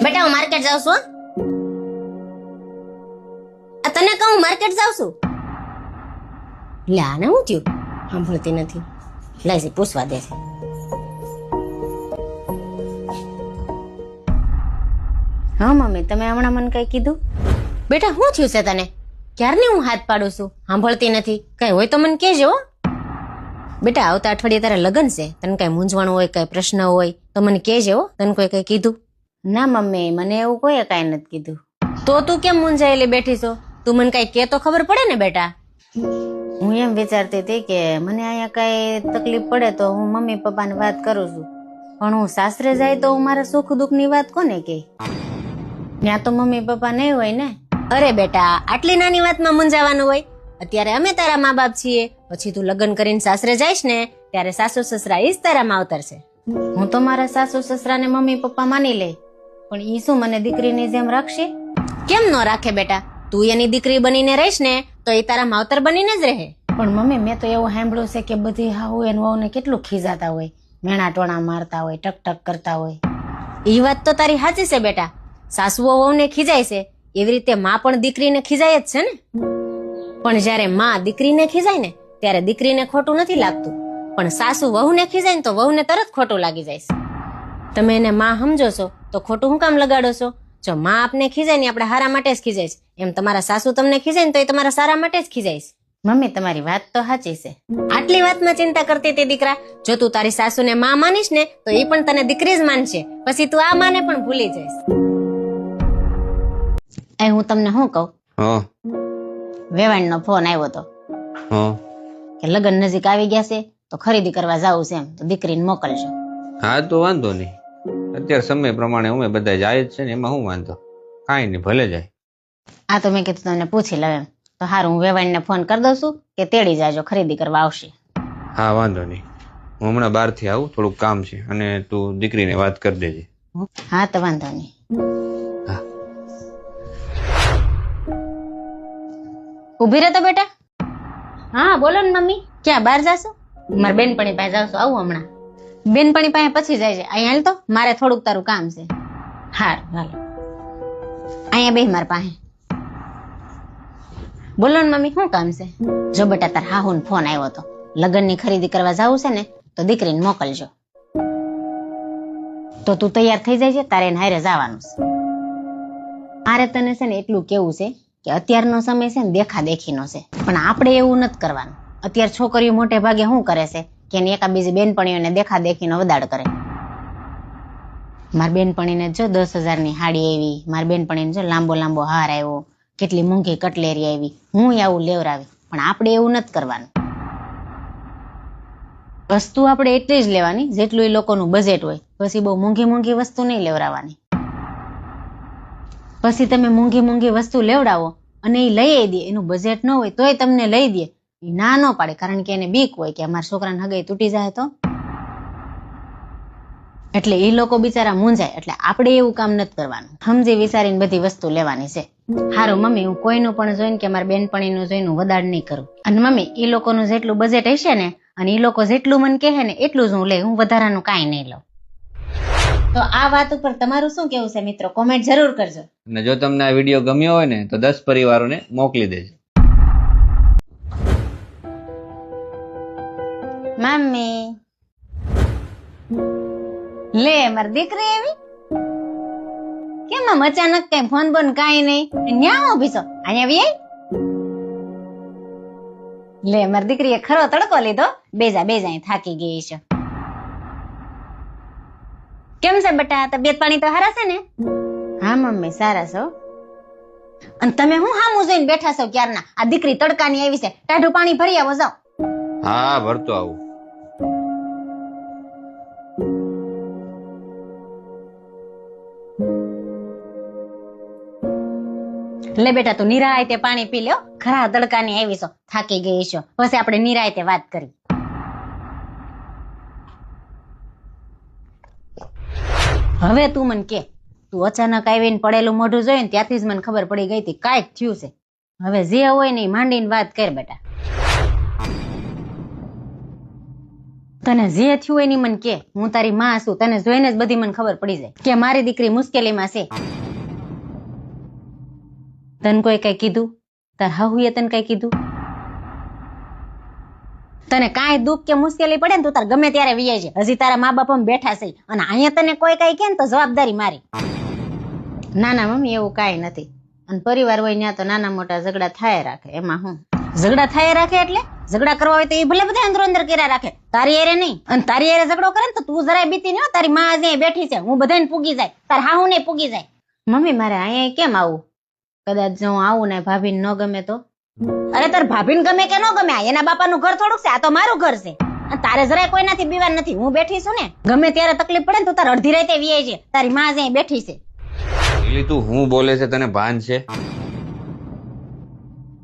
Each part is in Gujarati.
બેટા હું માર્કેટ જાઉં છું. તને કહું માર્કેટ જાઉં છું. લે આને શું થયું? સાંભળતી નથી. લાઈ પૂછવા દે છે. હા મમ્મી, તમે હમણાં મને કઈ કીધું? બેટા શું થયું છે તને? ક્યારની હું હાથ પાડું છું, સાંભળતી નથી. કઈ હોય તો મને કહેજો. બેટા આવતા અઠવાડિયે તારા લગ્ન છે, તને કઈ મૂંઝવણ હોય, કઈ પ્રશ્ન હોય તો મને કહેજો. તને કોઈ કઈ કીધું? ના મમ્મી, મને એવું કોઈ કઈ નથી કીધું. તો તું કેમ મૂંઝાયેલી બેઠી છો? તું મને કઈ કે તો ખબર પડે ને બેટા. હું એમ વિચારતી હતી કે મને અહીંયા કઈ તકલીફ પડે તો હું મમ્મી પપ્પાને વાત કરું છું, પણ હું સાસરે જાય તો હું મારા સુખ દુઃખ ની વાત કોને કે? ત્યાં તો મમ્મી પપ્પા નહીં હોય ને. અરે બેટા, આટલી નાની વાતમાં મૂંઝાવાનું હોય? અત્યારે અમે તારા મા બાપ છીએ, પછી તું લગ્ન કરીને સાસરે જઈશ ને ત્યારે સાસુ સસરા ઈ જ તારા માવતર છે. હું તો મારા સાસુ સસરાને મમ્મી પપ્પા માની લે, પણ ઈ શું મને દીકરીની જેમ રાખશે? કેમ ન રાખે બેટા? તું એની દીકરી બનીને રહીશ ને તો એ તારા માવતર બનીને જ રહે. પણ મમ્મી, મેં તો એવું સાંભળ્યું છે કે બધી હાહુ એન વહુને કેટલું ખીજાતા હોય, મેણા ટોણા મારતા હોય, ટક ટક કરતા હોય. ઈ વાત તો તારી સાચી છે બેટા. સાસુઓ વહુને ખીજાય છે એવી રીતે માં પણ દીકરીને ખીજાય જ છે ને. પણ જયારે માં દીકરીને ખીજાય ને ત્યારે દીકરીને ખોટું નથી લાગતું, પણ સાસુ વહુને ખીજાય ને તો વહુને તરત ખોટું લાગી જાય છે. તમે એને માં સમજો છો તો ખોટું શું કામ લગાડો છો? જો માં આપને ખીજાય ને આપણે સારા માટે જ ખીજાય છે, એમ તમારા સાસુ તમને ખીજાય ને તો એ તમારા સારા માટે જ ખીજાય છે. મમ્મી, તમારી વાત તો સાચી છે. આટલી વાતમાં ચિંતા કરતી હતી દીકરા. જો તું તારી સાસુને માં માનીશ ને તો એ પણ તને દીકરી જ માનશે, પછી તું આ માને પણ ભૂલી જઈશ. એ હું તમને શું કહું? વેવાણ નો ફોન આવ્યો હતો કે લગ્ન નજીક આવી ગયા છે તો ખરીદી કરવા જાવું છે, એમ તો દીકરીને મોકલજો. હા તો વાંધો નહીં, અત્યારે સમય પ્રમાણે અમે બધા જાય જ છે ને, એમાં શું વાંધો? કાંઈ નહીં, ભલે જાય. આ તો મેં કીધું તમને પૂછી લઉં એમ. તો હારું, હું વેવાણને ફોન કરી દઉં છું કે તેડી જાજો, ખરીદી કરવા આવશે. હા વાંધો નહીં, હું હમણાં બહારથી આવું, થોડુંક કામ છે, અને તું દીકરીને વાત કરી દેજે. હા તો વાંધો નહીં. હા ઉભી રહે તો બેટા. હા બોલો ને મમ્મી, ક્યાં બહાર જાશો? મારા બેનપણી પાસે જાવશો? આવું હમણાં. બેનપણી પાસે પછી જાય છે, અહીંયા હાલ તો મારે થોડુંક તારું કામ છે. હારું હાલો, અહીંયા બેહ મારા પાસે. બોલો ને મમ્મી, શું કામ છે? જો બેટા, તાર હાહુ ને ફોન આવ્યો હતો, લગ્ન ની ખરીદી કરવા જાવું છે ને તો દીકરીને મોકલજો. તો તું તૈયાર થઈ જાય છે, તારે એને હારે જવાનું છે. મારે તને છે ને એટલું કેવું છે કે અત્યારનો સમય છે ને દેખા દેખીનો છે, પણ આપણે એવું નથી કરવાનું. અત્યારે છોકરીઓ મોટે ભાગે શું કરે છે કે એની એકા બીજી બેનપણીઓને દેખા દેખીનો વદાડ કરે. મારી બેનપણીને જો 10,000 ની હાડી આવી, મારી બેનપણીને જો લાંબો લાંબો હાર આવ્યો, કેટલી મોંઘી કટલેરી આવી, હું આવું લેવરાવી. પણ આપણે એવું નથી કરવાનું. વસ્તુ આપણે એટલી જ લેવાની જેટલું એ લોકોનું બજેટ હોય, પછી બહુ મોંઘી મોંઘી વસ્તુ નહીં લેવરાવાની. પછી તમે મોંઘી મોંઘી વસ્તુ લેવડાવો અને એ લઈ દે, એનું બજેટ ન હોય તોય તમને લઈ દે, એ ના ન પાડે, કારણ કે એને બીક હોય કે અમારા છોકરાને હગાઈ તૂટી જાય તો. એટલે એ લોકો બિચારા મૂંઝાય. એટલે આપણે એવું કામ નથી કરવાનું, સમજી વિચારીને બધી વસ્તુ લેવાની છે. હારું મમ્મી, હું કોઈનું પણ જોઈને કે મારા બેનપણીનું જોઈને વદાડ નહીં કરું. અને મમ્મી, એ લોકોનું જેટલું બજેટ હશે ને અને એ લોકો જેટલું મને કહે ને એટલું જ હું લઈ, હું વધારાનું કાંઈ નહીં લઉં. તો આ વાત ઉપર તમારું શું કેવું છે મિત્રો? કોમેન્ટ જરૂર કરજો. અને જો તમને આ વિડીયો ગમ્યો હોય ને તો 10 પરિવારોને મોકલી દેજો. મમ્મી, લે મારી દીકરી એવી કેમ આમ અચાનક કઈ ફોન બોન કાંઈ નહીં, ન્યા ઉભી છો? અહીંયા આવી. લે મારી દીકરીએ ખરો તડકો લીધો. બેજા બેજા થાકી ગઈ છે. કેમ છે બેટા, તબિયત પાણી તો સારા છે ને? હા મમ્મી, સારા છો. અને તમે હું હામું જોઈને બેઠા છો ક્યારના? આ દીકરી તડકાની આવી છે, ટાઢું પાણી ભરી આવો જાઓ. હા ભરતો આવું. લે બેટા, તું નિરાયતે પાણી પી લ્યો, ખરા તડકાની આવી છો, થાકી ગઈ છો. પછી આપણે નિરાયતે વાત કરી. હવે તું મને કે, તું અચાનક આવીને પડેલું મોઢું જોઈને ત્યાંથી જ મને ખબર પડી ગઈ હતી કાંઈક થયું છે. હવે જે હોય ને માંડીને વાત કર બેટા. તને જે થયું એની મને કે, હું તારી માં છું, તને જોઈને જ બધી મને ખબર પડી જાય કે મારી દીકરી મુશ્કેલીમાં છે. તને કોઈ કઈ કીધું? તાર હાહુએ તને કઈ કીધું? તને કાંઈ દુઃખ કે મુશ્કેલી પડે ને તો તાર ગમે ત્યારે વિયાય છે. હજી તારા મા બાપ બેઠા છે અને અહીંયા તને કોઈ કઈ કે ને તો જવાબદારી મારી. ના ના મમ્મી, એવું કાંઈ નથી. અને પરિવાર હોય ત્યાં તો નાના મોટા ઝઘડા થાય રાખે, એમાં હું ઝઘડા થાય રાખે એટલે ઝઘડા કરવા હોય તો એ ભલે બધા અંદરો અંદર કર્યા રાખે, તારી એરે નહીં. અને તારી એરે ઝઘડો કરે ને તો તું જરાય બીતી નહીં હો. તારી માં આજે બેઠી છે, હું બધાને પૂગી જાય, તાર હાહુ ને પૂગી જાય. મમ્મી મારે અહીંયા કેમ આવું? કદાચ જો હું આવું ને ભાભીને ન ગમે તો? અરે તાર ભાભીને ગમે કે ન ગમે, આ એના બાપાનું ઘર થોડુંક છે, આ તો મારું ઘર છે. અને તારે જરાય કોઈનાથી બીવા નથી, હું બેઠી છું ને. ગમે ત્યારે તકલીફ પડે ને તું તાર અડધી રાતે વિયાય છે, તારી માં આજે બેઠી છે. પેલી તું હું બોલે છે તને ભાન છે?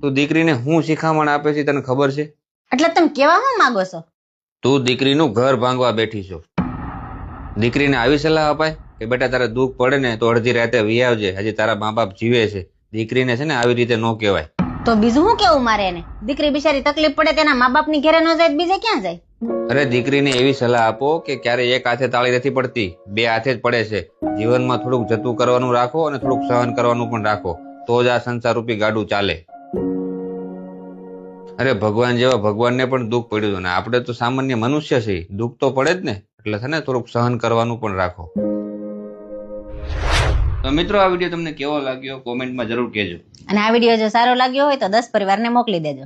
તું દીકરીને હું શિખામણ આપે છે તને ખબર છે? એટલે તમે કેવા હું માંગો છો? તું દીકરીનું ઘર ભાંગવા બેઠી છો. દીકરીને આવી સલાહ અપાય કે બેટા તારે દુઃખ પડે ને તો અડધી રાતે વી આવજે, હજી તારા મા બાપ જીવે છે. દીકરીને છે ને આવી રીતે ન કહેવાય. તો બીજું શું કેવું મારે એને? દીકરી બિચારી તકલીફ પડે તેના મા બાપ ની ઘરે ન જાય, બીજે ક્યાં જાય? અરે દીકરીને એવી સલાહ આપો કે ક્યારે એક હાથે તાળી નથી પડતી, બે હાથે જ પડે છે. જીવનમાં થોડુંક જતું કરવાનું રાખો અને થોડુંક સહન કરવાનું પણ રાખો, તો જ આ સંસાર રૂપી ગાડું ચાલે. અરે ભગવાન જેવા ભગવાનને પણ દુઃખ પડ્યું હતું ને આપણે તો સામાન્ય મનુષ્ય છીએ, દુઃખ તો પડે જ ને. એટલે છે ને થોડુંક સહન કરવાનું પણ રાખો. તો મિત્રો આ વિડીયો તમને કેવો લાગ્યો કોમેન્ટમાં જરૂર કહેજો. અને આ વિડીયો જો સારો લાગ્યો હોય તો 10 પરિવારને મોકલી દેજો.